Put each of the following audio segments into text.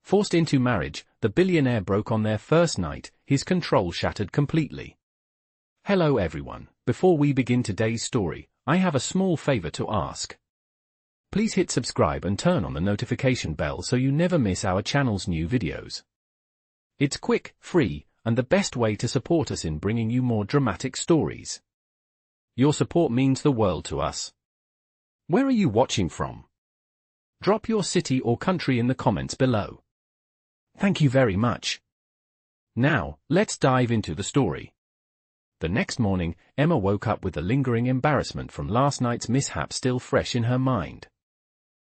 Forced into marriage, the billionaire broke on their first night, his control shattered completely. Hello everyone, before we begin today's story, I have a small favor to ask. Please hit subscribe and turn on the notification bell so you never miss our channel's new videos. It's quick, free, and the best way to support us in bringing you more dramatic stories. Your support means the world to us. Where are you watching from? Drop your city or country in the comments below. Thank you very much. Now, let's dive into the story. The next morning, Emma woke up with the lingering embarrassment from last night's mishap still fresh in her mind.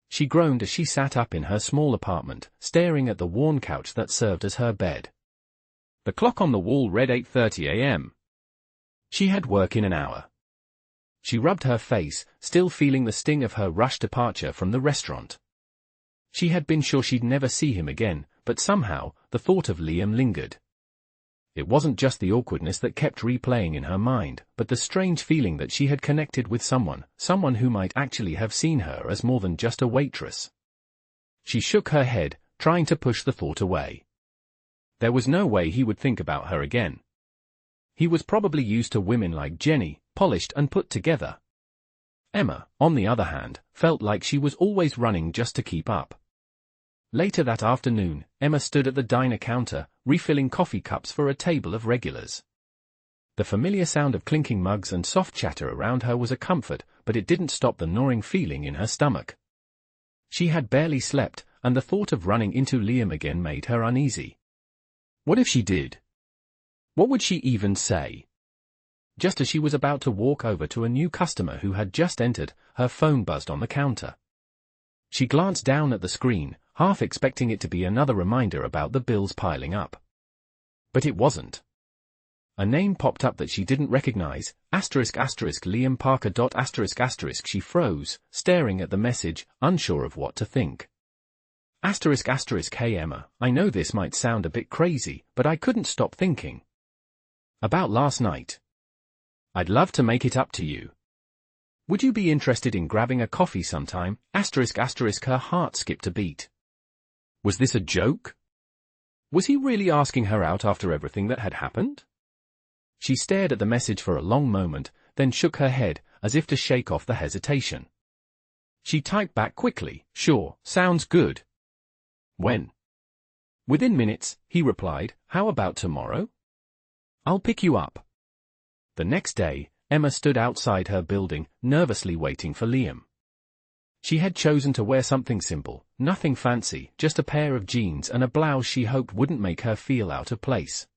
She groaned as she sat up in her small apartment, staring at the worn couch that served as her bed. The clock on the wall read 8:30 a.m. She had work in an hour. She rubbed her face, still feeling the sting of her rushed departure from the restaurant. She had been sure she'd never see him again, but somehow, the thought of Liam lingered. It wasn't just the awkwardness that kept replaying in her mind, but the strange feeling that she had connected with someone who might actually have seen her as more than just a waitress. She shook her head, trying to push the thought away. There was no way he would think about her again. He was probably used to women like Jenny, polished and put together. Emma, on the other hand, felt like she was always running just to keep up. Later that afternoon, Emma stood at the diner counter, refilling coffee cups for a table of regulars. The familiar sound of clinking mugs and soft chatter around her was a comfort, but it didn't stop the gnawing feeling in her stomach. She had barely slept, and the thought of running into Liam again made her uneasy. What if she did? What would she even say? Just as she was about to walk over to a new customer who had just entered, her phone buzzed on the counter. She glanced down at the screen, half expecting it to be another reminder about the bills piling up. But it wasn't. A name popped up that she didn't recognize, **Liam Parker. She froze, staring at the message, unsure of what to think. Hey Emma, I know this might sound a bit crazy, but I couldn't stop thinking about last night. I'd love to make it up to you. Would you be interested in grabbing a coffee sometime? Her heart skipped a beat. Was this a joke? Was he really asking her out after everything that had happened? She stared at the message for a long moment, then shook her head, as if to shake off the hesitation. She typed back quickly, "Sure, sounds good." When? Within minutes, he replied, "How about tomorrow? I'll pick you up." The next day, Emma stood outside her building, nervously waiting for Liam. She had chosen to wear something simple, nothing fancy, just a pair of jeans and a blouse she hoped wouldn't make her feel out of place.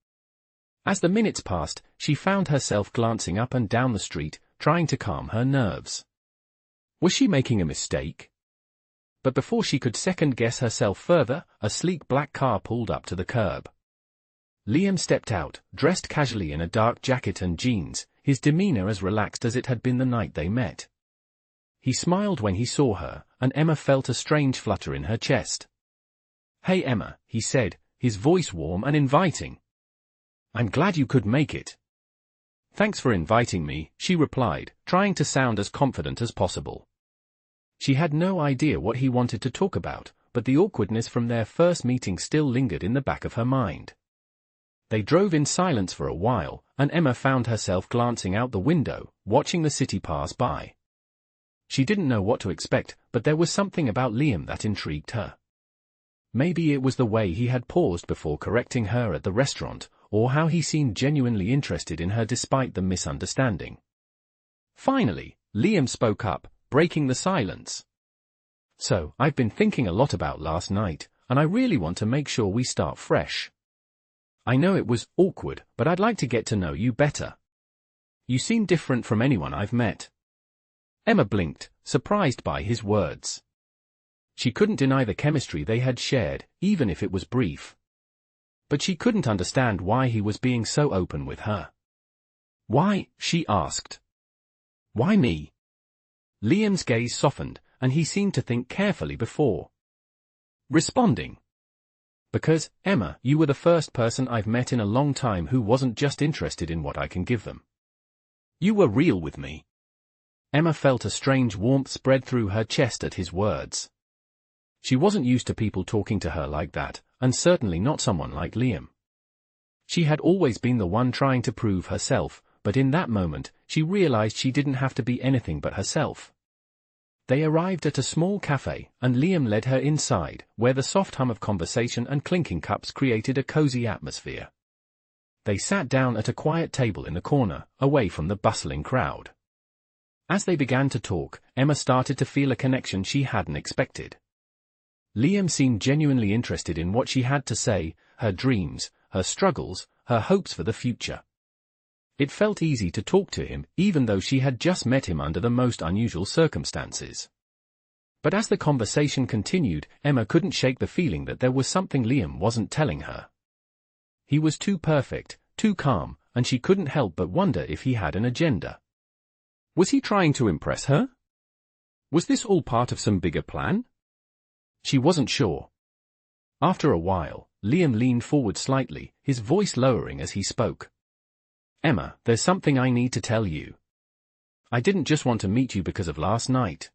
As the minutes passed, she found herself glancing up and down the street, trying to calm her nerves. Was she making a mistake? But before she could second-guess herself further, a sleek black car pulled up to the curb. Liam stepped out, dressed casually in a dark jacket and jeans, his demeanor as relaxed as it had been the night they met. He smiled when he saw her, and Emma felt a strange flutter in her chest. "Hey Emma," he said, his voice warm and inviting. "I'm glad you could make it." "Thanks for inviting me," she replied, trying to sound as confident as possible. She had no idea what he wanted to talk about, but the awkwardness from their first meeting still lingered in the back of her mind. They drove in silence for a while, and Emma found herself glancing out the window, watching the city pass by. She didn't know what to expect, but there was something about Liam that intrigued her. Maybe it was the way he had paused before correcting her at the restaurant, or how he seemed genuinely interested in her despite the misunderstanding. Finally, Liam spoke up, breaking the silence. "So, I've been thinking a lot about last night, and I really want to make sure we start fresh. I know it was awkward, but I'd like to get to know you better. You seem different from anyone I've met." Emma blinked, surprised by his words. She couldn't deny the chemistry they had shared, even if it was brief. But she couldn't understand why he was being so open with her. "Why?" she asked. "Why me?" Liam's gaze softened, and he seemed to think carefully before responding. "Because, Emma, you were the first person I've met in a long time who wasn't just interested in what I can give them. You were real with me." Emma felt a strange warmth spread through her chest at his words. She wasn't used to people talking to her like that, and certainly not someone like Liam. She had always been the one trying to prove herself, but in that moment, she realized she didn't have to be anything but herself. They arrived at a small cafe, and Liam led her inside, where the soft hum of conversation and clinking cups created a cozy atmosphere. They sat down at a quiet table in the corner, away from the bustling crowd. As they began to talk, Emma started to feel a connection she hadn't expected. Liam seemed genuinely interested in what she had to say, her dreams, her struggles, her hopes for the future. It felt easy to talk to him, even though she had just met him under the most unusual circumstances. But as the conversation continued, Emma couldn't shake the feeling that there was something Liam wasn't telling her. He was too perfect, too calm, and she couldn't help but wonder if he had an agenda. Was he trying to impress her? Was this all part of some bigger plan? She wasn't sure. After a while, Liam leaned forward slightly, his voice lowering as he spoke. Emma, there's something I need to tell you. I didn't just want to meet you because of last night.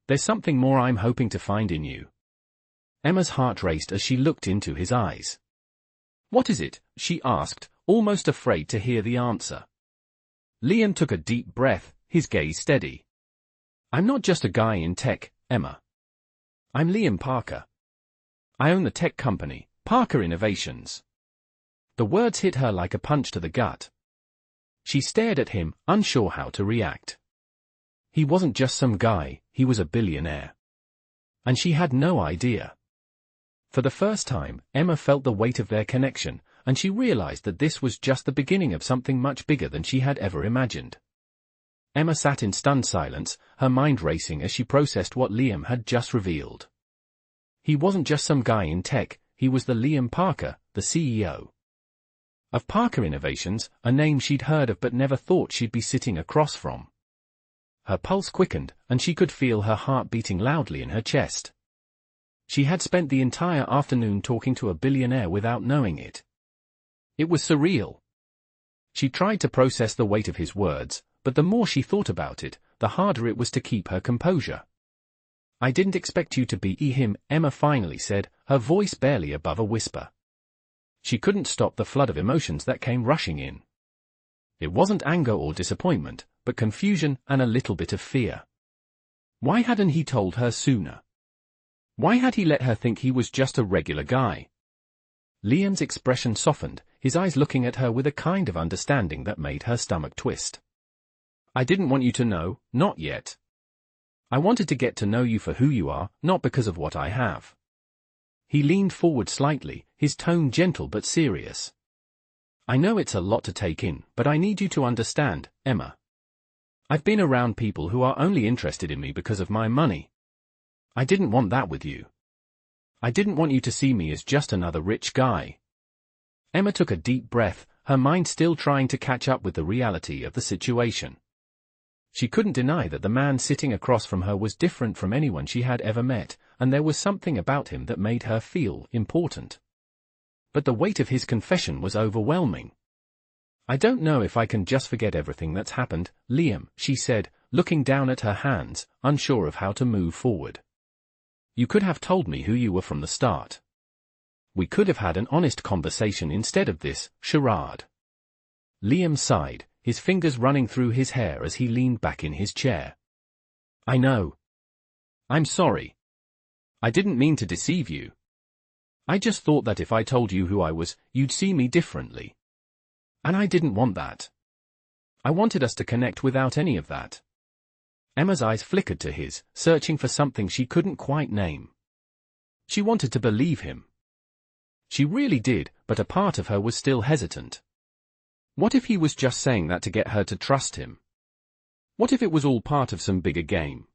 There's something more I'm hoping to find in you. Emma's heart raced as she looked into his eyes. What is it? She asked, almost afraid to hear the answer. Liam took a deep breath, his gaze steady. I'm not just a guy in tech, Emma. I'm Liam Parker. I own the tech company, Parker Innovations. The words hit her like a punch to the gut. She stared at him, unsure how to react. He wasn't just some guy, he was a billionaire. And she had no idea. For the first time, Emma felt the weight of their connection, and she realized that this was just the beginning of something much bigger than she had ever imagined. Emma sat in stunned silence, her mind racing as she processed what Liam had just revealed. He wasn't just some guy in tech, he was the Liam Parker, the CEO of Parker Innovations, a name she'd heard of but never thought she'd be sitting across from. Her pulse quickened, and she could feel her heart beating loudly in her chest. She had spent the entire afternoon talking to a billionaire without knowing it. It was surreal. She tried to process the weight of his words, but the more she thought about it, the harder it was to keep her composure. I didn't expect you to be him, Emma finally said, her voice barely above a whisper. She couldn't stop the flood of emotions that came rushing in. It wasn't anger or disappointment, but confusion and a little bit of fear. Why hadn't he told her sooner? Why had he let her think he was just a regular guy? Liam's expression softened, his eyes looking at her with a kind of understanding that made her stomach twist. I didn't want you to know, not yet. I wanted to get to know you for who you are, not because of what I have. He leaned forward slightly, his tone gentle but serious. I know it's a lot to take in, but I need you to understand, Emma. I've been around people who are only interested in me because of my money. I didn't want that with you. I didn't want you to see me as just another rich guy. Emma took a deep breath, her mind still trying to catch up with the reality of the situation. She couldn't deny that the man sitting across from her was different from anyone she had ever met, and there was something about him that made her feel important. But the weight of his confession was overwhelming. I don't know if I can just forget everything that's happened, Liam, she said, looking down at her hands, unsure of how to move forward. You could have told me who you were from the start. We could have had an honest conversation instead of this charade. Liam sighed, his fingers running through his hair as he leaned back in his chair. I know. I'm sorry. I didn't mean to deceive you. I just thought that if I told you who I was, you'd see me differently. And I didn't want that. I wanted us to connect without any of that. Emma's eyes flickered to his, searching for something she couldn't quite name. She wanted to believe him. She really did, but a part of her was still hesitant. What if he was just saying that to get her to trust him? What if it was all part of some bigger game?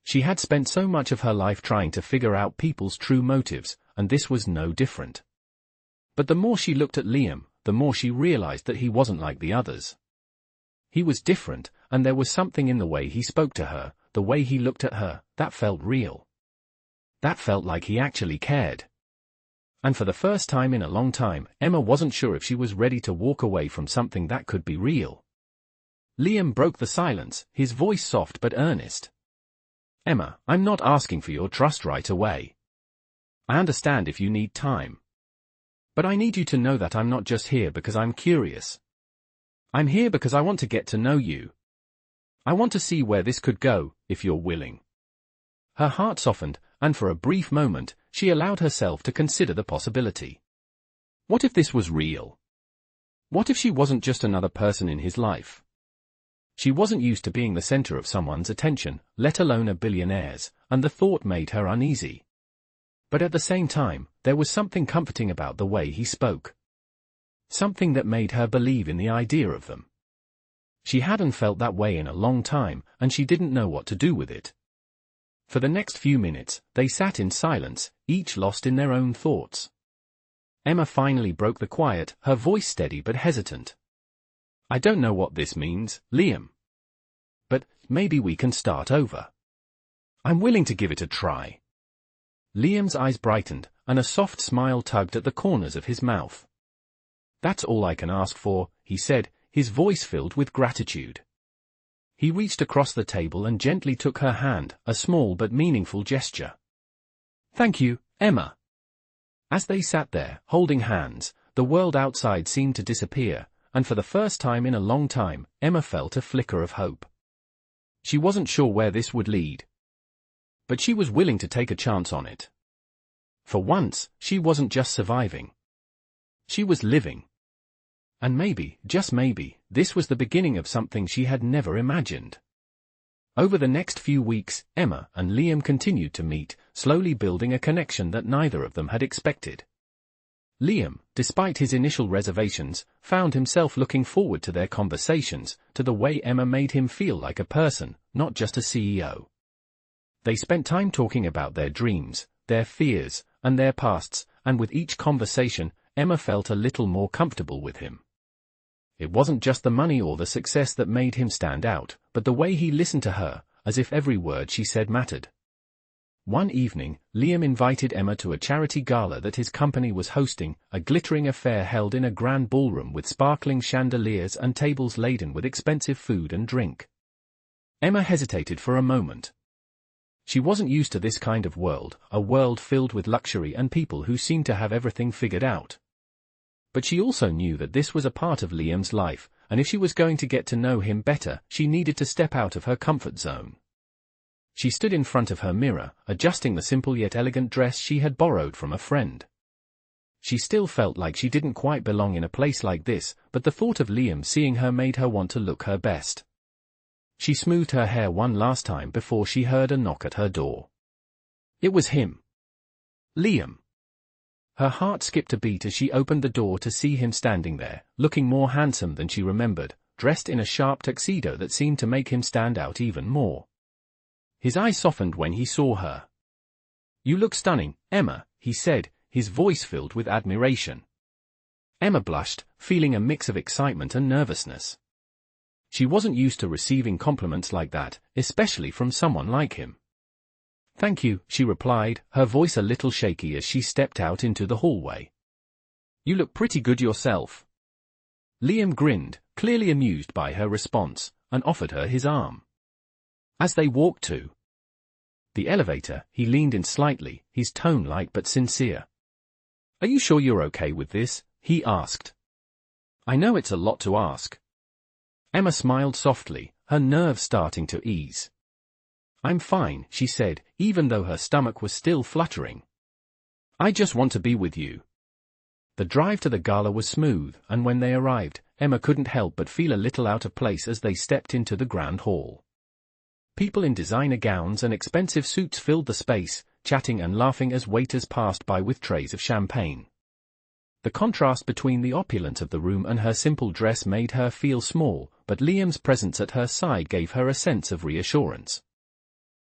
She had spent so much of her life trying to figure out people's true motives, and this was no different. But the more she looked at Liam, the more she realized that he wasn't like the others. He was different, and there was something in the way he spoke to her, the way he looked at her, that felt real. That felt like he actually cared. And for the first time in a long time, Emma wasn't sure if she was ready to walk away from something that could be real. Liam broke the silence, his voice soft but earnest. Emma, I'm not asking for your trust right away. I understand if you need time. But I need you to know that I'm not just here because I'm curious. I'm here because I want to get to know you. I want to see where this could go, if you're willing. Her heart softened, and for a brief moment, she allowed herself to consider the possibility. What if this was real? What if she wasn't just another person in his life? She wasn't used to being the center of someone's attention, let alone a billionaire's, and the thought made her uneasy. But at the same time, there was something comforting about the way he spoke. Something that made her believe in the idea of them. She hadn't felt that way in a long time, and she didn't know what to do with it. For the next few minutes, they sat in silence, each lost in their own thoughts. Emma finally broke the quiet, her voice steady but hesitant. I don't know what this means, Liam. But maybe we can start over. I'm willing to give it a try. Liam's eyes brightened, and a soft smile tugged at the corners of his mouth. That's all I can ask for, he said, his voice filled with gratitude. He reached across the table and gently took her hand, a small but meaningful gesture. Thank you, Emma. As they sat there, holding hands, the world outside seemed to disappear, and for the first time in a long time, Emma felt a flicker of hope. She wasn't sure where this would lead. But she was willing to take a chance on it. For once, she wasn't just surviving. She was living. And maybe, just maybe, this was the beginning of something she had never imagined. Over the next few weeks, Emma and Liam continued to meet, slowly building a connection that neither of them had expected. Liam, despite his initial reservations, found himself looking forward to their conversations, to the way Emma made him feel like a person, not just a CEO. They spent time talking about their dreams, their fears, and their pasts, and with each conversation, Emma felt a little more comfortable with him. It wasn't just the money or the success that made him stand out, but the way he listened to her, as if every word she said mattered. One evening, Liam invited Emma to a charity gala that his company was hosting, a glittering affair held in a grand ballroom with sparkling chandeliers and tables laden with expensive food and drink. Emma hesitated for a moment. She wasn't used to this kind of world, a world filled with luxury and people who seemed to have everything figured out. But she also knew that this was a part of Liam's life, and if she was going to get to know him better, she needed to step out of her comfort zone. She stood in front of her mirror, adjusting the simple yet elegant dress she had borrowed from a friend. She still felt like she didn't quite belong in a place like this, but the thought of Liam seeing her made her want to look her best. She smoothed her hair one last time before she heard a knock at her door. It was him. Liam. Her heart skipped a beat as she opened the door to see him standing there, looking more handsome than she remembered, dressed in a sharp tuxedo that seemed to make him stand out even more. His eyes softened when he saw her. You look stunning, Emma, he said, his voice filled with admiration. Emma blushed, feeling a mix of excitement and nervousness. She wasn't used to receiving compliments like that, especially from someone like him. Thank you, she replied, her voice a little shaky as she stepped out into the hallway. You look pretty good yourself. Liam grinned, clearly amused by her response, and offered her his arm. As they walked to the elevator, he leaned in slightly, his tone light but sincere. Are you sure you're okay with this? He asked. I know it's a lot to ask. Emma smiled softly, her nerves starting to ease. I'm fine, she said, even though her stomach was still fluttering. I just want to be with you. The drive to the gala was smooth, and when they arrived, Emma couldn't help but feel a little out of place as they stepped into the grand hall. People in designer gowns and expensive suits filled the space, chatting and laughing as waiters passed by with trays of champagne. The contrast between the opulence of the room and her simple dress made her feel small, but Liam's presence at her side gave her a sense of reassurance.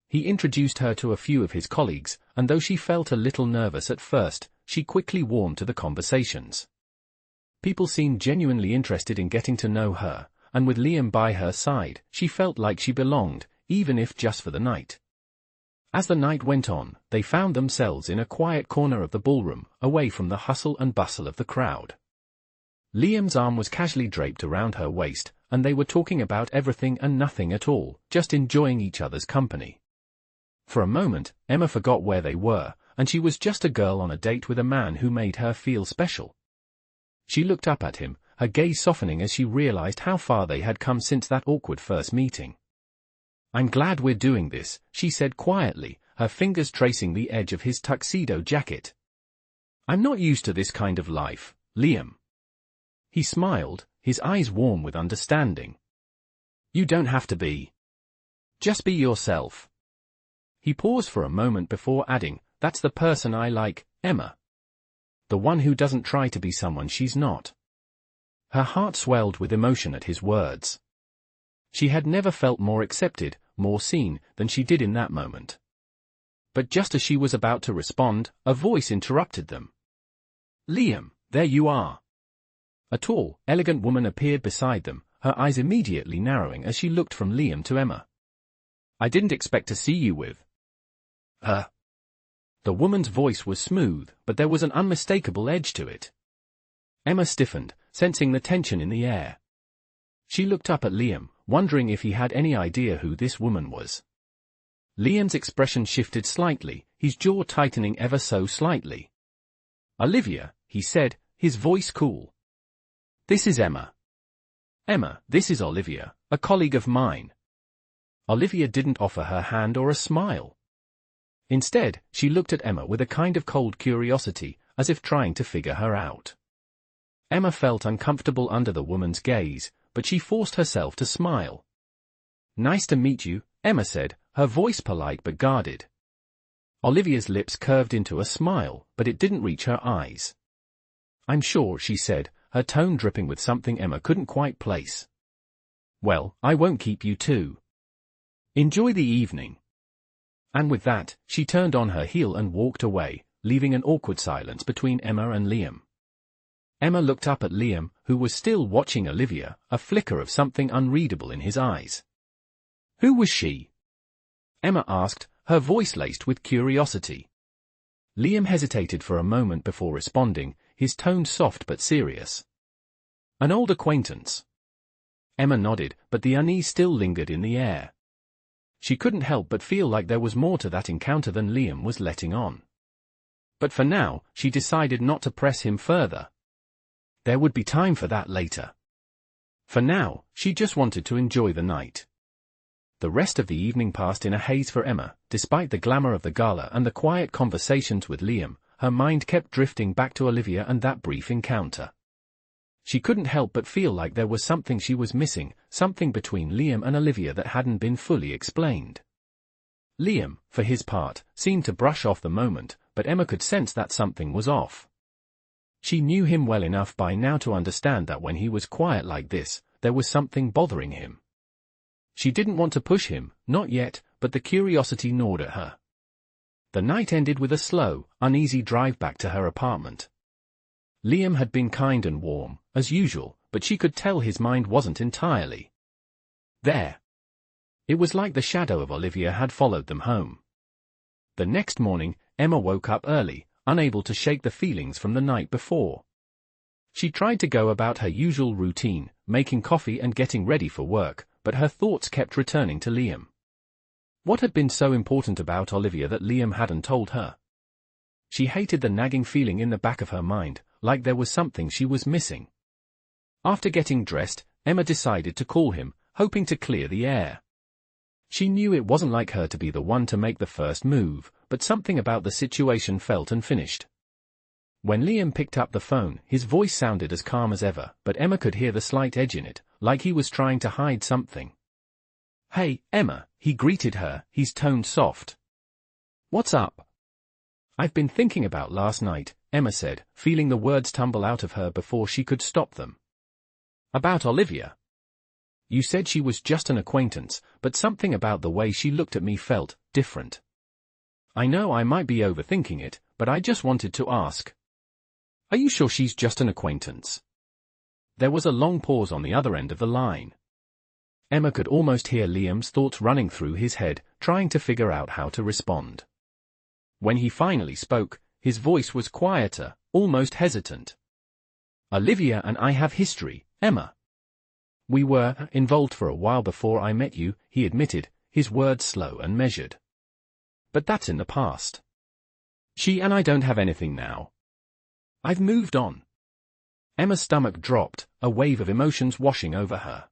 He introduced her to a few of his colleagues, and though she felt a little nervous at first, she quickly warmed to the conversations. People seemed genuinely interested in getting to know her, and with Liam by her side, she felt like she belonged, even if just for the night. As the night went on, they found themselves in a quiet corner of the ballroom, away from the hustle and bustle of the crowd. Liam's arm was casually draped around her waist, and they were talking about everything and nothing at all, just enjoying each other's company. For a moment, Emma forgot where they were, and she was just a girl on a date with a man who made her feel special. She looked up at him, her gaze softening as she realized how far they had come since that awkward first meeting. "I'm glad we're doing this," she said quietly, her fingers tracing the edge of his tuxedo jacket. "I'm not used to this kind of life, Liam." He smiled, his eyes warm with understanding. "You don't have to be. Just be yourself." He paused for a moment before adding, "That's the person I like, Emma. The one who doesn't try to be someone she's not." Her heart swelled with emotion at his words. She had never felt more accepted, more seen, than she did in that moment. But just as she was about to respond, a voice interrupted them. "Liam, there you are." A tall, elegant woman appeared beside them, her eyes immediately narrowing as she looked from Liam to Emma. "I didn't expect to see you with her." The woman's voice was smooth, but there was an unmistakable edge to it. Emma stiffened, sensing the tension in the air. She looked up at Liam, wondering if he had any idea who this woman was. Liam's expression shifted slightly, his jaw tightening ever so slightly. "Olivia," he said, his voice cool. "This is Emma." "Emma, this is Olivia, a colleague of mine." Olivia didn't offer her hand or a smile. Instead, she looked at Emma with a kind of cold curiosity, as if trying to figure her out. Emma felt uncomfortable under the woman's gaze, but she forced herself to smile. "Nice to meet you," Emma said, her voice polite but guarded. Olivia's lips curved into a smile, but it didn't reach her eyes. "I'm sure," she said, her tone dripping with something Emma couldn't quite place. "Well, I won't keep you too. Enjoy the evening." And with that, she turned on her heel and walked away, leaving an awkward silence between Emma and Liam. Emma looked up at Liam, who was still watching Olivia, a flicker of something unreadable in his eyes. "Who was she?" Emma asked, her voice laced with curiosity. Liam hesitated for a moment before responding, his tone soft but serious. "An old acquaintance." Emma nodded, but the unease still lingered in the air. She couldn't help but feel like there was more to that encounter than Liam was letting on. But for now, she decided not to press him further. There would be time for that later. For now, she just wanted to enjoy the night. The rest of the evening passed in a haze for Emma. Despite the glamour of the gala and the quiet conversations with Liam, her mind kept drifting back to Olivia and that brief encounter. She couldn't help but feel like there was something she was missing, something between Liam and Olivia that hadn't been fully explained. Liam, for his part, seemed to brush off the moment, but Emma could sense that something was off. She knew him well enough by now to understand that when he was quiet like this, there was something bothering him. She didn't want to push him, not yet, but the curiosity gnawed at her. The night ended with a slow, uneasy drive back to her apartment. Liam had been kind and warm, as usual, but she could tell his mind wasn't entirely there. It was like the shadow of Olivia had followed them home. The next morning, Emma woke up early, unable to shake the feelings from the night before. She tried to go about her usual routine, making coffee and getting ready for work, but her thoughts kept returning to Liam. What had been so important about Olivia that Liam hadn't told her? She hated the nagging feeling in the back of her mind, like there was something she was missing. After getting dressed, Emma decided to call him, hoping to clear the air. She knew it wasn't like her to be the one to make the first move, but something about the situation felt unfinished. When Liam picked up the phone, his voice sounded as calm as ever, but Emma could hear the slight edge in it, like he was trying to hide something. "Hey, Emma," he greeted her, his tone soft. "What's up?" "I've been thinking about last night," Emma said, feeling the words tumble out of her before she could stop them. "About Olivia. You said she was just an acquaintance, but something about the way she looked at me felt different. I know I might be overthinking it, but I just wanted to ask. Are you sure she's just an acquaintance?" There was a long pause on the other end of the line. Emma could almost hear Liam's thoughts running through his head, trying to figure out how to respond. When he finally spoke, his voice was quieter, almost hesitant. "Olivia and I have history, Emma. We were involved for a while before I met you," he admitted, his words slow and measured. But that's in the past. She and I don't have anything now. I've moved on. Emma's stomach dropped, a wave of emotions washing over her.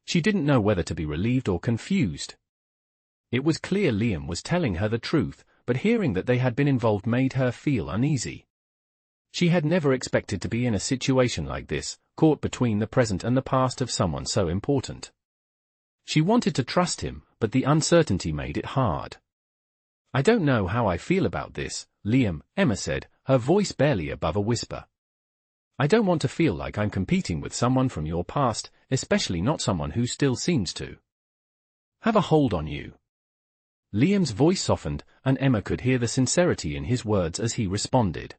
She didn't know whether to be relieved or confused. It was clear Liam was telling her the truth, but hearing that they had been involved made her feel uneasy. She had never expected to be in a situation like this, caught between the present and the past of someone so important. She wanted to trust him, but the uncertainty made it hard. I don't know how I feel about this, Liam, Emma said, her voice barely above a whisper. I don't want to feel like I'm competing with someone from your past, especially not someone who still seems to have a hold on you. Liam's voice softened, and Emma could hear the sincerity in his words as he responded.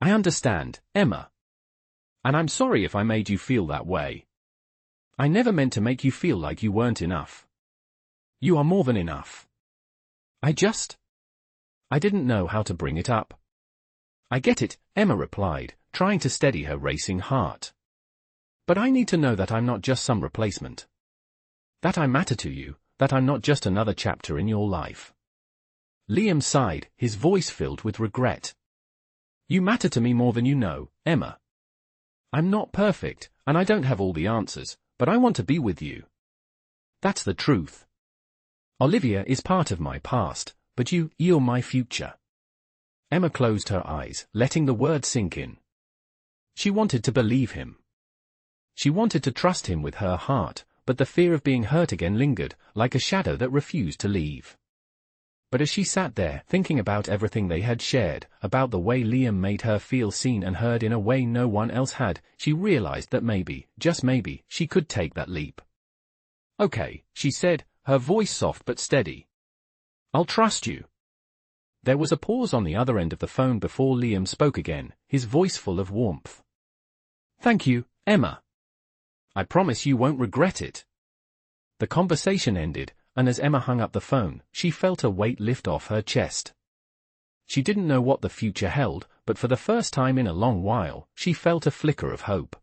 I understand, Emma. And I'm sorry if I made you feel that way. I never meant to make you feel like you weren't enough. You are more than enough. I didn't know how to bring it up. I get it, Emma replied, trying to steady her racing heart. But I need to know that I'm not just some replacement. That I matter to you, that I'm not just another chapter in your life. Liam sighed, his voice filled with regret. You matter to me more than you know, Emma. I'm not perfect, and I don't have all the answers, but I want to be with you. That's the truth. Olivia is part of my past, but you're my future. Emma closed her eyes, letting the words sink in. She wanted to believe him. She wanted to trust him with her heart, but the fear of being hurt again lingered, like a shadow that refused to leave. But as she sat there, thinking about everything they had shared, about the way Liam made her feel seen and heard in a way no one else had, she realized that maybe, just maybe, she could take that leap. Okay, she said, her voice soft but steady. I'll trust you. There was a pause on the other end of the phone before Liam spoke again, his voice full of warmth. Thank you, Emma. I promise you won't regret it. The conversation ended, and as Emma hung up the phone, she felt a weight lift off her chest. She didn't know what the future held, but for the first time in a long while, she felt a flicker of hope.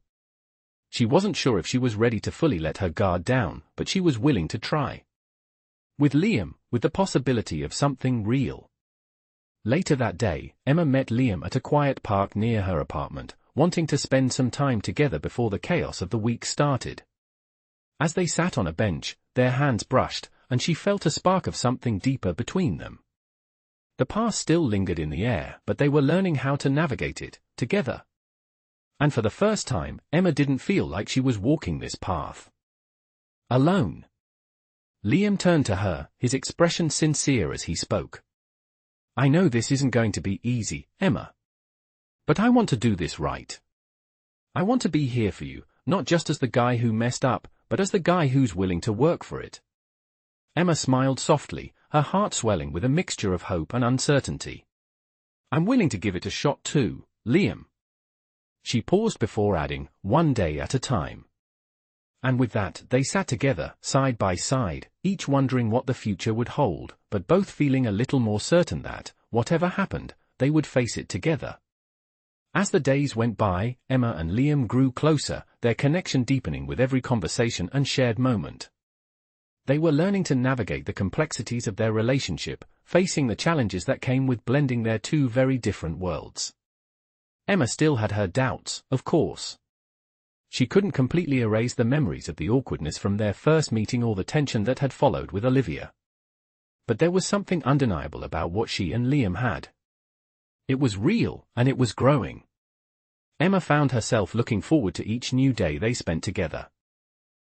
She wasn't sure if she was ready to fully let her guard down, but she was willing to try. With Liam, with the possibility of something real. Later that day, Emma met Liam at a quiet park near her apartment, wanting to spend some time together before the chaos of the week started. As they sat on a bench, their hands brushed, and she felt a spark of something deeper between them. The past still lingered in the air, but they were learning how to navigate it, together. And for the first time, Emma didn't feel like she was walking this path alone. Liam turned to her, his expression sincere as he spoke. I know this isn't going to be easy, Emma. But I want to do this right. I want to be here for you, not just as the guy who messed up, but as the guy who's willing to work for it. Emma smiled softly, her heart swelling with a mixture of hope and uncertainty. I'm willing to give it a shot too, Liam. She paused before adding, one day at a time. And with that, they sat together, side by side, each wondering what the future would hold, but both feeling a little more certain that, whatever happened, they would face it together. As the days went by, Emma and Liam grew closer, their connection deepening with every conversation and shared moment. They were learning to navigate the complexities of their relationship, facing the challenges that came with blending their two very different worlds. Emma still had her doubts, of course. She couldn't completely erase the memories of the awkwardness from their first meeting or the tension that had followed with Olivia. But there was something undeniable about what she and Liam had. It was real, and it was growing. Emma found herself looking forward to each new day they spent together.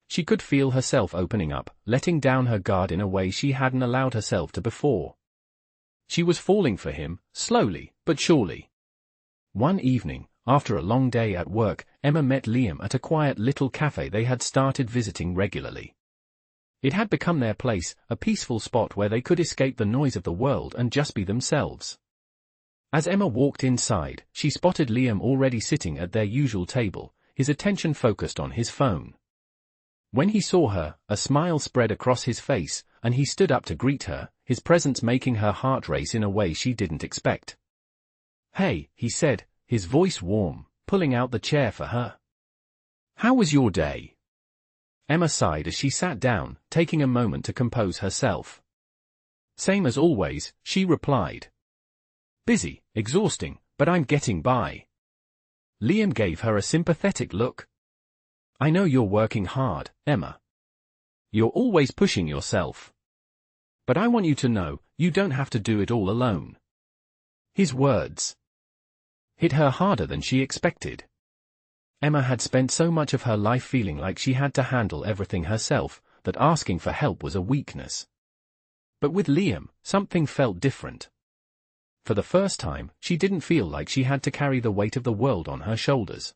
She could feel herself opening up, letting down her guard in a way she hadn't allowed herself to before. She was falling for him, slowly, but surely. One evening, after a long day at work, Emma met Liam at a quiet little cafe they had started visiting regularly. It had become their place, a peaceful spot where they could escape the noise of the world and just be themselves. As Emma walked inside, she spotted Liam already sitting at their usual table, his attention focused on his phone. When he saw her, a smile spread across his face, and he stood up to greet her, his presence making her heart race in a way she didn't expect. Hey, he said, his voice warm, pulling out the chair for her. How was your day? Emma sighed as she sat down, taking a moment to compose herself. Same as always, she replied. Busy, exhausting, but I'm getting by. Liam gave her a sympathetic look. I know you're working hard, Emma. You're always pushing yourself. But I want you to know, you don't have to do it all alone. His words hit her harder than she expected. Emma had spent so much of her life feeling like she had to handle everything herself, that asking for help was a weakness. But with Liam, something felt different. For the first time, she didn't feel like she had to carry the weight of the world on her shoulders.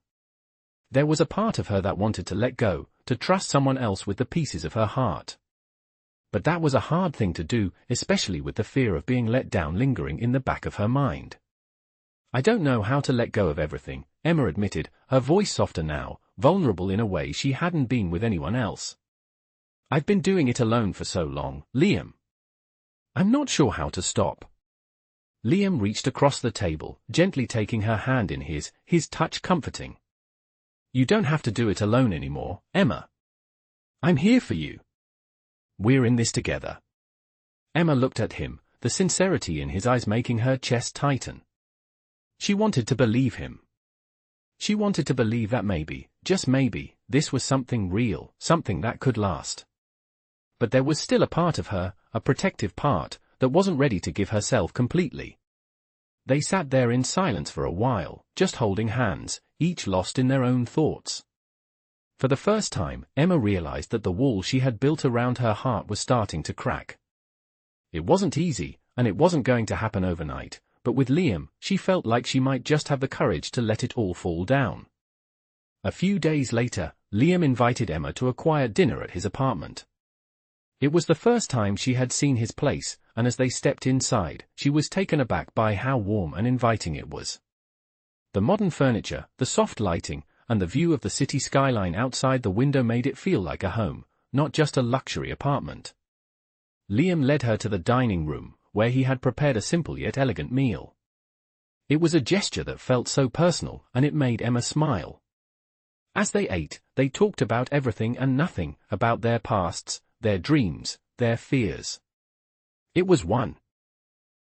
There was a part of her that wanted to let go, to trust someone else with the pieces of her heart. But that was a hard thing to do, especially with the fear of being let down lingering in the back of her mind. I don't know how to let go of everything, Emma admitted, her voice softer now, vulnerable in a way she hadn't been with anyone else. I've been doing it alone for so long, Liam. I'm not sure how to stop. Liam reached across the table, gently taking her hand in his touch comforting. You don't have to do it alone anymore, Emma. I'm here for you. We're in this together. Emma looked at him, the sincerity in his eyes making her chest tighten. She wanted to believe him. She wanted to believe that maybe, just maybe, this was something real, something that could last. But there was still a part of her, a protective part, that wasn't ready to give herself completely. They sat there in silence for a while, just holding hands, each lost in their own thoughts. For the first time, Emma realized that the wall she had built around her heart was starting to crack. It wasn't easy, and it wasn't going to happen overnight, but with Liam, she felt like she might just have the courage to let it all fall down. A few days later, Liam invited Emma to a quiet dinner at his apartment. It was the first time she had seen his place, and as they stepped inside, she was taken aback by how warm and inviting it was. The modern furniture, the soft lighting, and the view of the city skyline outside the window made it feel like a home, not just a luxury apartment. Liam led her to the dining room, where he had prepared a simple yet elegant meal. It was a gesture that felt so personal, and it made Emma smile. As they ate, they talked about everything and nothing, about their pasts, their dreams, their fears. It was one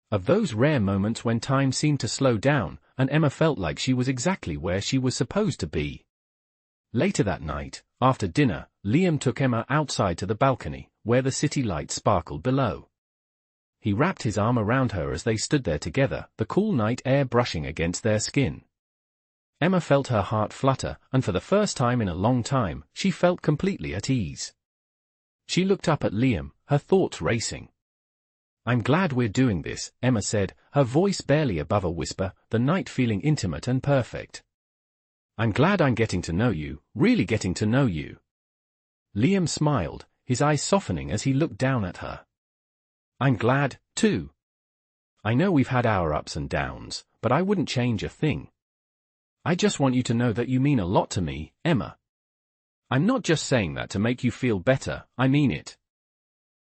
of those rare moments when time seemed to slow down, and Emma felt like she was exactly where she was supposed to be. Later that night, after dinner, Liam took Emma outside to the balcony, where the city lights sparkled below. He wrapped his arm around her as they stood there together, the cool night air brushing against their skin. Emma felt her heart flutter, and for the first time in a long time, she felt completely at ease. She looked up at Liam, her thoughts racing. I'm glad we're doing this, Emma said, her voice barely above a whisper, the night feeling intimate and perfect. I'm glad I'm getting to know you, really getting to know you. Liam smiled, his eyes softening as he looked down at her. I'm glad, too. I know we've had our ups and downs, but I wouldn't change a thing. I just want you to know that you mean a lot to me, Emma. I'm not just saying that to make you feel better, I mean it.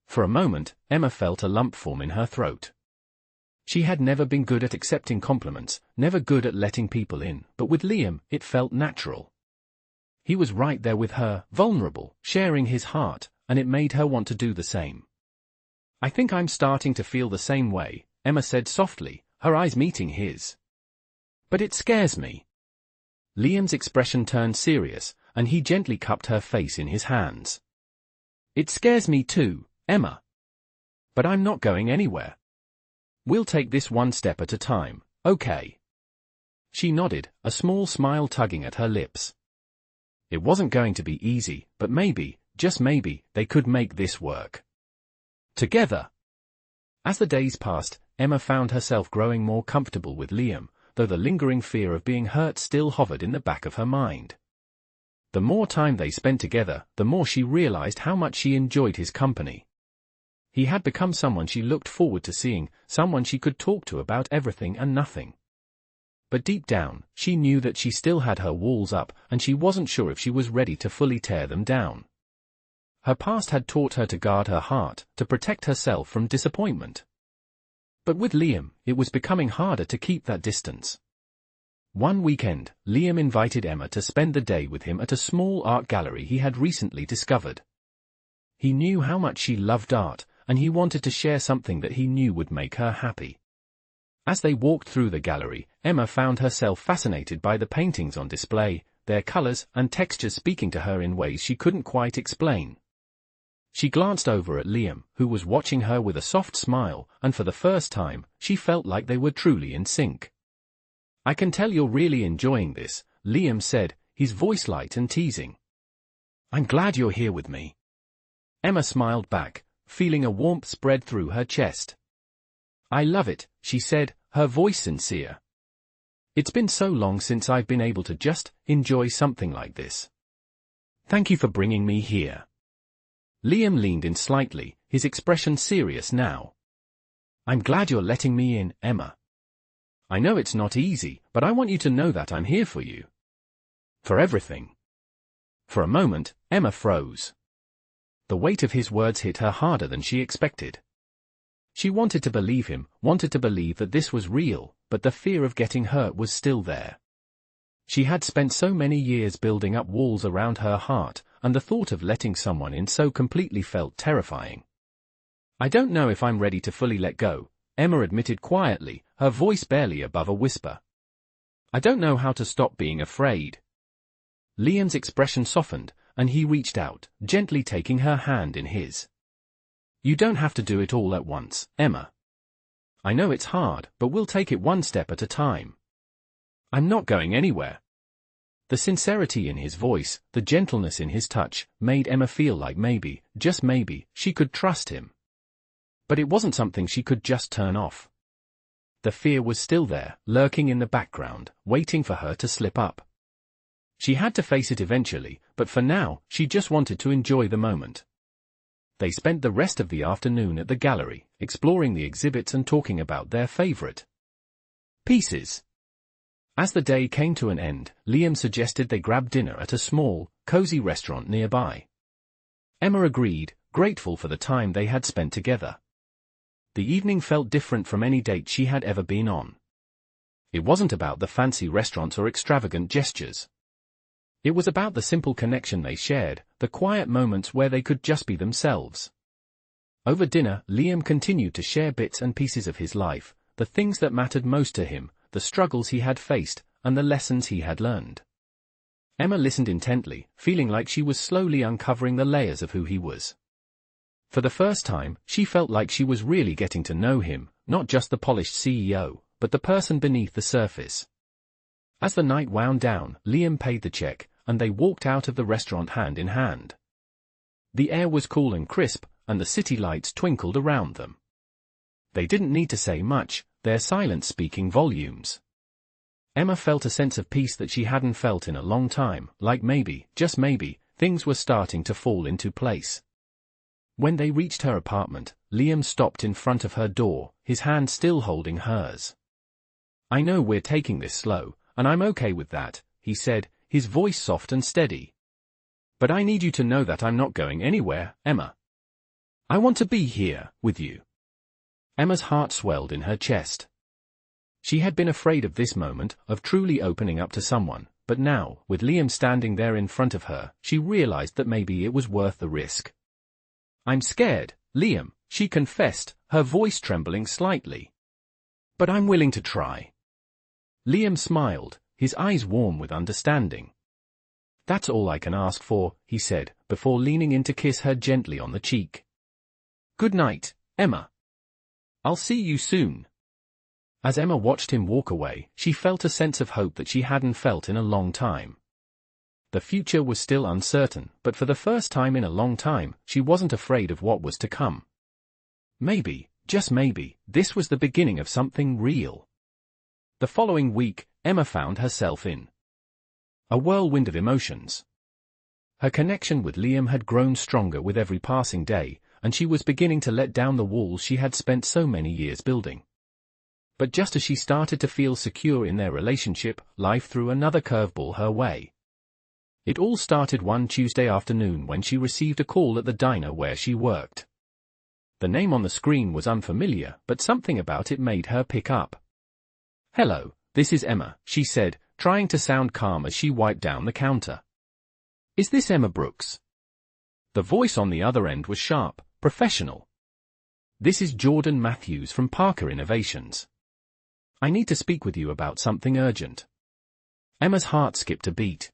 For a moment, Emma felt a lump form in her throat. She had never been good at accepting compliments, never good at letting people in, but with Liam, it felt natural. He was right there with her, vulnerable, sharing his heart, and it made her want to do the same. I think I'm starting to feel the same way, Emma said softly, her eyes meeting his. But it scares me. Liam's expression turned serious, and he gently cupped her face in his hands. It scares me too, Emma. But I'm not going anywhere. We'll take this one step at a time, okay? She nodded, a small smile tugging at her lips. It wasn't going to be easy, but maybe, just maybe, they could make this work. Together. As the days passed, Emma found herself growing more comfortable with Liam, though the lingering fear of being hurt still hovered in the back of her mind. The more time they spent together, the more she realized how much she enjoyed his company. He had become someone she looked forward to seeing, someone she could talk to about everything and nothing. But deep down, she knew that she still had her walls up, and she wasn't sure if she was ready to fully tear them down. Her past had taught her to guard her heart, to protect herself from disappointment. But with Liam, it was becoming harder to keep that distance. One weekend, Liam invited Emma to spend the day with him at a small art gallery he had recently discovered. He knew how much she loved art, and he wanted to share something that he knew would make her happy. As they walked through the gallery, Emma found herself fascinated by the paintings on display, their colors and textures speaking to her in ways she couldn't quite explain. She glanced over at Liam, who was watching her with a soft smile, and for the first time, she felt like they were truly in sync. "I can tell you're really enjoying this," Liam said, his voice light and teasing. "I'm glad you're here with me." Emma smiled back, feeling a warmth spread through her chest. "I love it," she said, her voice sincere. "It's been so long since I've been able to just enjoy something like this. Thank you for bringing me here." Liam leaned in slightly, his expression serious now. "I'm glad you're letting me in, Emma. I know it's not easy, but I want you to know that I'm here for you. For everything." For a moment, Emma froze. The weight of his words hit her harder than she expected. She wanted to believe him, wanted to believe that this was real, but the fear of getting hurt was still there. She had spent so many years building up walls around her heart, and the thought of letting someone in so completely felt terrifying. "I don't know if I'm ready to fully let go," Emma admitted quietly, her voice barely above a whisper. "I don't know how to stop being afraid." Liam's expression softened, and he reached out, gently taking her hand in his. "You don't have to do it all at once, Emma. I know it's hard, but we'll take it one step at a time. I'm not going anywhere." The sincerity in his voice, the gentleness in his touch, made Emma feel like maybe, just maybe, she could trust him. But it wasn't something she could just turn off. The fear was still there, lurking in the background, waiting for her to slip up. She had to face it eventually, but for now, she just wanted to enjoy the moment. They spent the rest of the afternoon at the gallery, exploring the exhibits and talking about their favorite pieces. As the day came to an end, Liam suggested they grab dinner at a small, cozy restaurant nearby. Emma agreed, grateful for the time they had spent together. The evening felt different from any date she had ever been on. It wasn't about the fancy restaurants or extravagant gestures. It was about the simple connection they shared, the quiet moments where they could just be themselves. Over dinner, Liam continued to share bits and pieces of his life, the things that mattered most to him, the struggles he had faced, and the lessons he had learned. Emma listened intently, feeling like she was slowly uncovering the layers of who he was. For the first time, she felt like she was really getting to know him, not just the polished CEO, but the person beneath the surface. As the night wound down, Liam paid the check, and they walked out of the restaurant hand in hand. The air was cool and crisp, and the city lights twinkled around them. They didn't need to say much, their silence speaking volumes. Emma felt a sense of peace that she hadn't felt in a long time, like maybe, just maybe, things were starting to fall into place. When they reached her apartment, Liam stopped in front of her door, his hand still holding hers. "I know we're taking this slow, and I'm okay with that," he said, his voice soft and steady. "But I need you to know that I'm not going anywhere, Emma. I want to be here, with you." Emma's heart swelled in her chest. She had been afraid of this moment, of truly opening up to someone, but now, with Liam standing there in front of her, she realized that maybe it was worth the risk. "I'm scared, Liam," she confessed, her voice trembling slightly. "But I'm willing to try." Liam smiled, his eyes warm with understanding. "That's all I can ask for," he said, before leaning in to kiss her gently on the cheek. "Good night, Emma. I'll see you soon." As Emma watched him walk away, she felt a sense of hope that she hadn't felt in a long time. The future was still uncertain, but for the first time in a long time, she wasn't afraid of what was to come. Maybe, just maybe, this was the beginning of something real. The following week, Emma found herself in a whirlwind of emotions. Her connection with Liam had grown stronger with every passing day, and she was beginning to let down the walls she had spent so many years building. But just as she started to feel secure in their relationship, life threw another curveball her way. It all started one Tuesday afternoon when she received a call at the diner where she worked. The name on the screen was unfamiliar, but something about it made her pick up. "Hello, this is Emma," she said, trying to sound calm as she wiped down the counter. "Is this Emma Brooks?" The voice on the other end was sharp, professional. This is Jordan Matthews from Parker Innovations. I need to speak with you about something urgent. Emma's heart skipped a beat.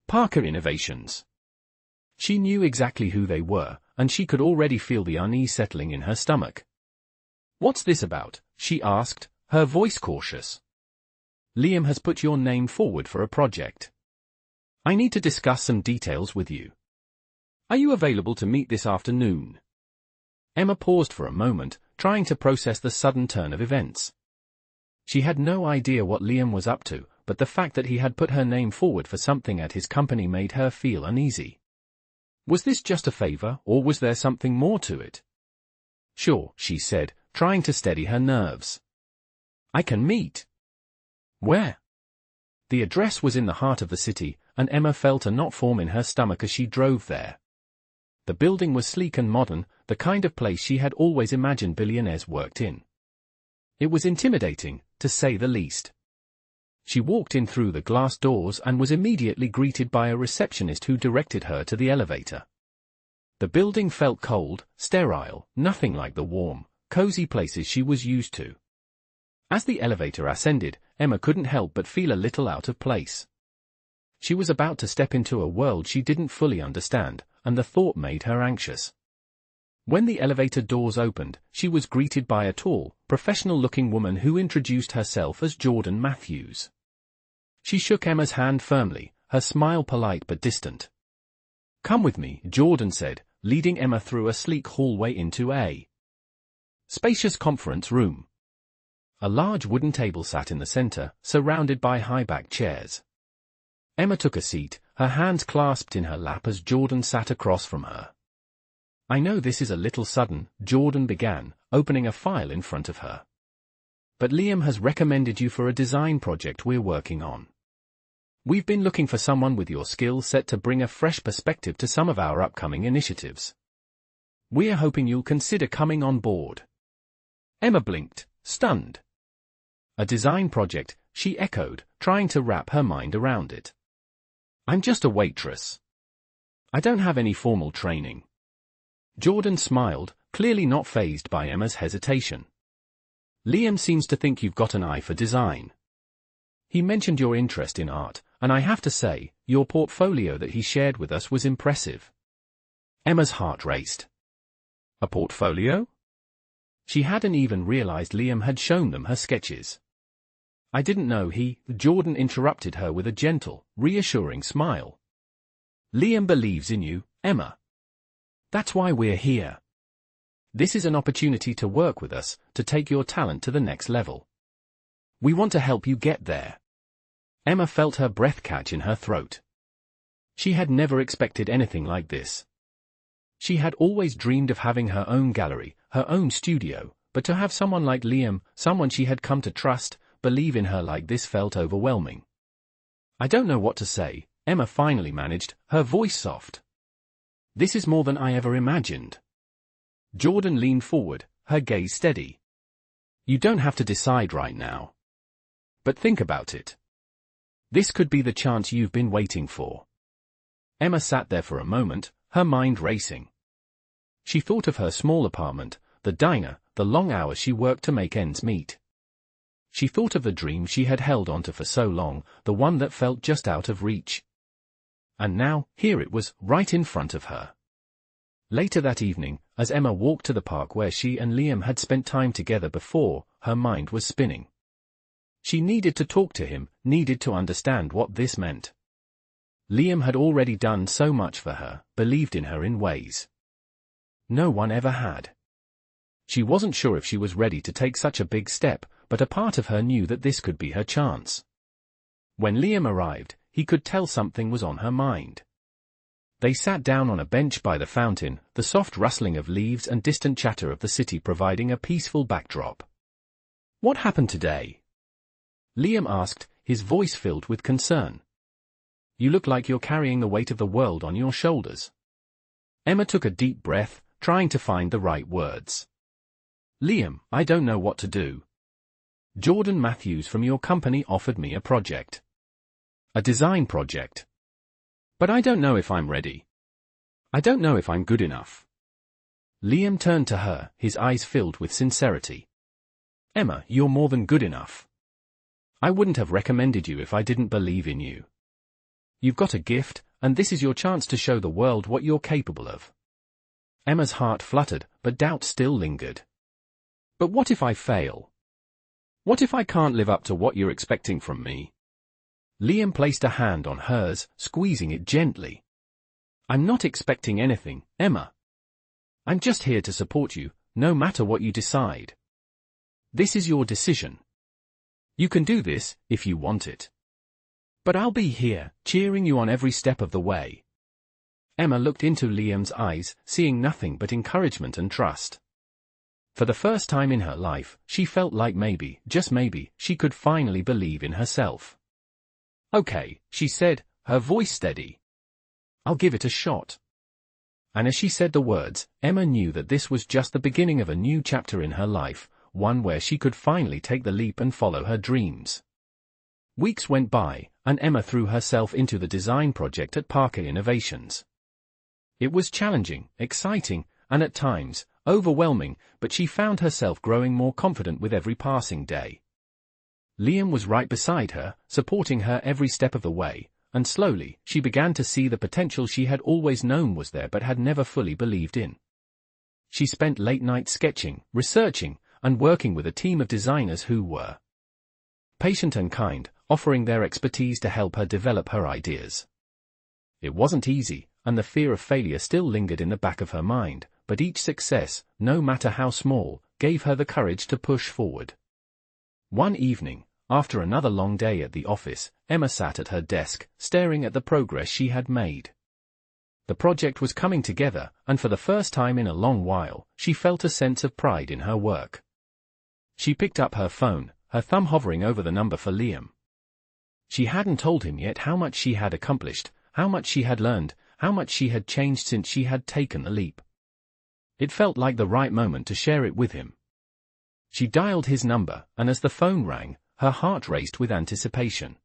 Parker Innovations. She knew exactly who they were, and she could already feel the unease settling in her stomach. What's this about? She asked, her voice cautious. Liam has put your name forward for a project. I need to discuss some details with you. Are you available to meet this afternoon? Emma paused for a moment, trying to process the sudden turn of events. She had no idea what Liam was up to, but the fact that he had put her name forward for something at his company made her feel uneasy. Was this just a favor, or was there something more to it? Sure, she said, trying to steady her nerves. I can meet. Where? The address was in the heart of the city, and Emma felt a knot form in her stomach as she drove there. The building was sleek and modern, the kind of place she had always imagined billionaires worked in. It was intimidating, to say the least. She walked in through the glass doors and was immediately greeted by a receptionist who directed her to the elevator. The building felt cold, sterile, nothing like the warm, cozy places she was used to. As the elevator ascended, Emma couldn't help but feel a little out of place. She was about to step into a world she didn't fully understand, and the thought made her anxious. When the elevator doors opened, she was greeted by a tall, professional-looking woman who introduced herself as Jordan Matthews. She shook Emma's hand firmly, her smile polite but distant. Come with me, Jordan said, leading Emma through a sleek hallway into a spacious conference room. A large wooden table sat in the center, surrounded by high-backed chairs. Emma took a seat, her hands clasped in her lap as Jordan sat across from her. I know this is a little sudden, Jordan began, opening a file in front of her. But Liam has recommended you for a design project we're working on. We've been looking for someone with your skill set to bring a fresh perspective to some of our upcoming initiatives. We're hoping you'll consider coming on board. Emma blinked, stunned. A design project, she echoed, trying to wrap her mind around it. I'm just a waitress. I don't have any formal training. Jordan smiled, clearly not fazed by Emma's hesitation. Liam seems to think you've got an eye for design. He mentioned your interest in art, and I have to say, your portfolio that he shared with us was impressive. Emma's heart raced. A portfolio? She hadn't even realized Liam had shown them her sketches. I didn't know Jordan interrupted her with a gentle, reassuring smile. Liam believes in you, Emma. That's why we're here. This is an opportunity to work with us, to take your talent to the next level. We want to help you get there. Emma felt her breath catch in her throat. She had never expected anything like this. She had always dreamed of having her own gallery, her own studio, but to have someone like Liam, someone she had come to trust, believe in her like this felt overwhelming. I don't know what to say, Emma finally managed, her voice soft. This is more than I ever imagined. Jordan leaned forward, her gaze steady. You don't have to decide right now. But think about it. This could be the chance you've been waiting for. Emma sat there for a moment, her mind racing. She thought of her small apartment, the diner, the long hours she worked to make ends meet. She thought of the dream she had held onto for so long, the one that felt just out of reach. And now, here it was, right in front of her. Later that evening, as Emma walked to the park where she and Liam had spent time together before, her mind was spinning. She needed to talk to him, needed to understand what this meant. Liam had already done so much for her, believed in her in ways no one ever had. She wasn't sure if she was ready to take such a big step, but a part of her knew that this could be her chance. When Liam arrived, he could tell something was on her mind. They sat down on a bench by the fountain, the soft rustling of leaves and distant chatter of the city providing a peaceful backdrop. What happened today? Liam asked, his voice filled with concern. You look like you're carrying the weight of the world on your shoulders. Emma took a deep breath, trying to find the right words. Liam, I don't know what to do. Jordan Matthews from your company offered me a project. A design project. But I don't know if I'm ready. I don't know if I'm good enough. Liam turned to her, his eyes filled with sincerity. Emma, you're more than good enough. I wouldn't have recommended you if I didn't believe in you. You've got a gift, and this is your chance to show the world what you're capable of. Emma's heart fluttered, but doubt still lingered. But what if I fail? What if I can't live up to what you're expecting from me? Liam placed a hand on hers, squeezing it gently. I'm not expecting anything, Emma. I'm just here to support you, no matter what you decide. This is your decision. You can do this, if you want it. But I'll be here, cheering you on every step of the way. Emma looked into Liam's eyes, seeing nothing but encouragement and trust. For the first time in her life, she felt like maybe, just maybe, she could finally believe in herself. Okay, she said, her voice steady. I'll give it a shot. And as she said the words, Emma knew that this was just the beginning of a new chapter in her life, one where she could finally take the leap and follow her dreams. Weeks went by, and Emma threw herself into the design project at Parker Innovations. It was challenging, exciting, and at times, overwhelming, but she found herself growing more confident with every passing day. Liam was right beside her, supporting her every step of the way, and slowly, she began to see the potential she had always known was there but had never fully believed in. She spent late nights sketching, researching, and working with a team of designers who were patient and kind, offering their expertise to help her develop her ideas. It wasn't easy, and the fear of failure still lingered in the back of her mind, but each success, no matter how small, gave her the courage to push forward. One evening, after another long day at the office, Emma sat at her desk, staring at the progress she had made. The project was coming together, and for the first time in a long while, she felt a sense of pride in her work. She picked up her phone, her thumb hovering over the number for Liam. She hadn't told him yet how much she had accomplished, how much she had learned, how much she had changed since she had taken the leap. It felt like the right moment to share it with him. She dialed his number, and as the phone rang, her heart raced with anticipation.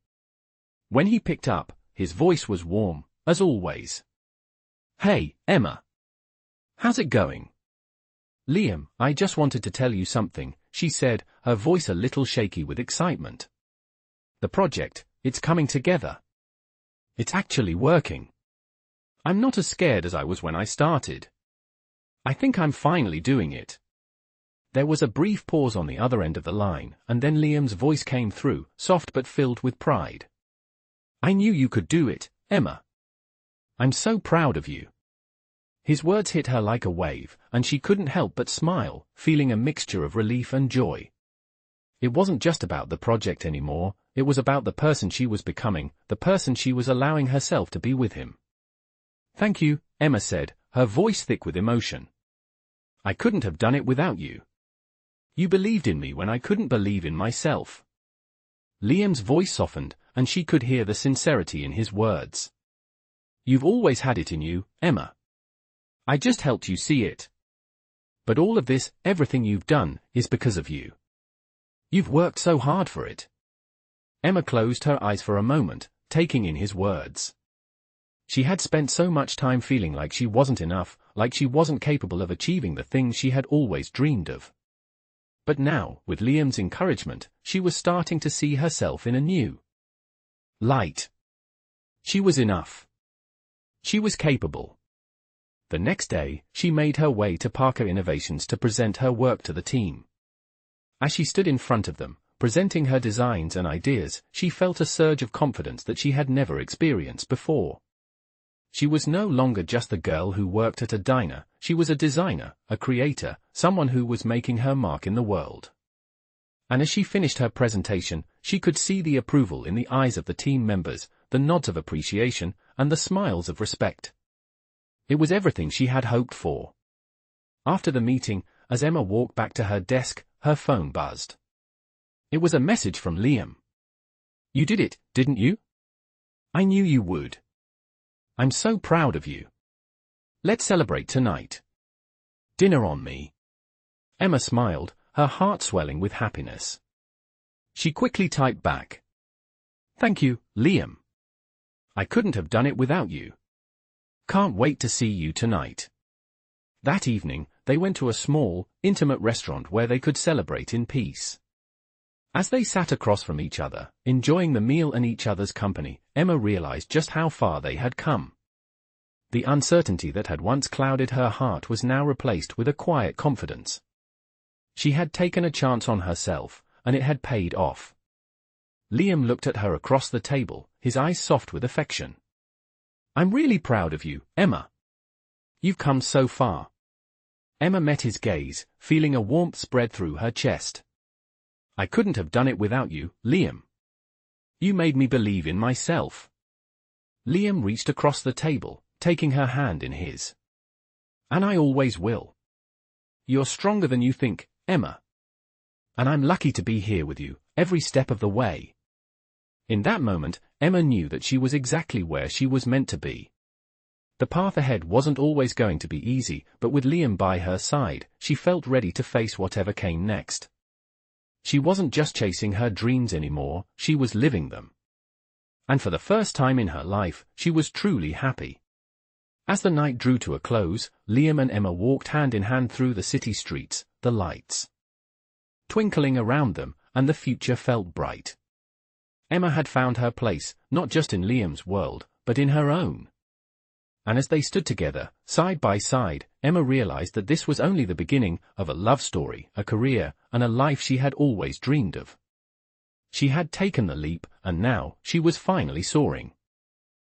When he picked up, his voice was warm, as always. Hey, Emma. How's it going? Liam, I just wanted to tell you something, she said, her voice a little shaky with excitement. The project, it's coming together. It's actually working. I'm not as scared as I was when I started. I think I'm finally doing it. There was a brief pause on the other end of the line, and then Liam's voice came through, soft but filled with pride. I knew you could do it, Emma. I'm so proud of you. His words hit her like a wave, and she couldn't help but smile, feeling a mixture of relief and joy. It wasn't just about the project anymore, it was about the person she was becoming, the person she was allowing herself to be with him. Thank you, Emma said, her voice thick with emotion. I couldn't have done it without you. You believed in me when I couldn't believe in myself. Liam's voice softened, and she could hear the sincerity in his words. You've always had it in you, Emma. I just helped you see it. But all of this, everything you've done, is because of you. You've worked so hard for it. Emma closed her eyes for a moment, taking in his words. She had spent so much time feeling like she wasn't enough, like she wasn't capable of achieving the things she had always dreamed of. But now, with Liam's encouragement, she was starting to see herself in a new light. She was enough. She was capable. The next day, she made her way to Parker Innovations to present her work to the team. As she stood in front of them, presenting her designs and ideas, she felt a surge of confidence that she had never experienced before. She was no longer just the girl who worked at a diner, she was a designer, a creator, someone who was making her mark in the world. And as she finished her presentation, she could see the approval in the eyes of the team members, the nods of appreciation, and the smiles of respect. It was everything she had hoped for. After the meeting, as Emma walked back to her desk, her phone buzzed. It was a message from Liam. You did it, didn't you? I knew you would. I'm so proud of you. Let's celebrate tonight. Dinner on me. Emma smiled, her heart swelling with happiness. She quickly typed back. Thank you, Liam. I couldn't have done it without you. Can't wait to see you tonight. That evening, they went to a small, intimate restaurant where they could celebrate in peace. As they sat across from each other, enjoying the meal and each other's company, Emma realized just how far they had come. The uncertainty that had once clouded her heart was now replaced with a quiet confidence. She had taken a chance on herself, and it had paid off. Liam looked at her across the table, his eyes soft with affection. "I'm really proud of you, Emma. You've come so far." Emma met his gaze, feeling a warmth spread through her chest. "I couldn't have done it without you, Liam. You made me believe in myself." Liam reached across the table, taking her hand in his. "And I always will. You're stronger than you think, Emma. And I'm lucky to be here with you, every step of the way." In that moment, Emma knew that she was exactly where she was meant to be. The path ahead wasn't always going to be easy, but with Liam by her side, she felt ready to face whatever came next. She wasn't just chasing her dreams anymore, she was living them. And for the first time in her life, she was truly happy. As the night drew to a close, Liam and Emma walked hand in hand through the city streets, the lights twinkling around them, and the future felt bright. Emma had found her place, not just in Liam's world, but in her own. And as they stood together, side by side, Emma realized that this was only the beginning of a love story, a career, and a life she had always dreamed of. She had taken the leap, and now, she was finally soaring.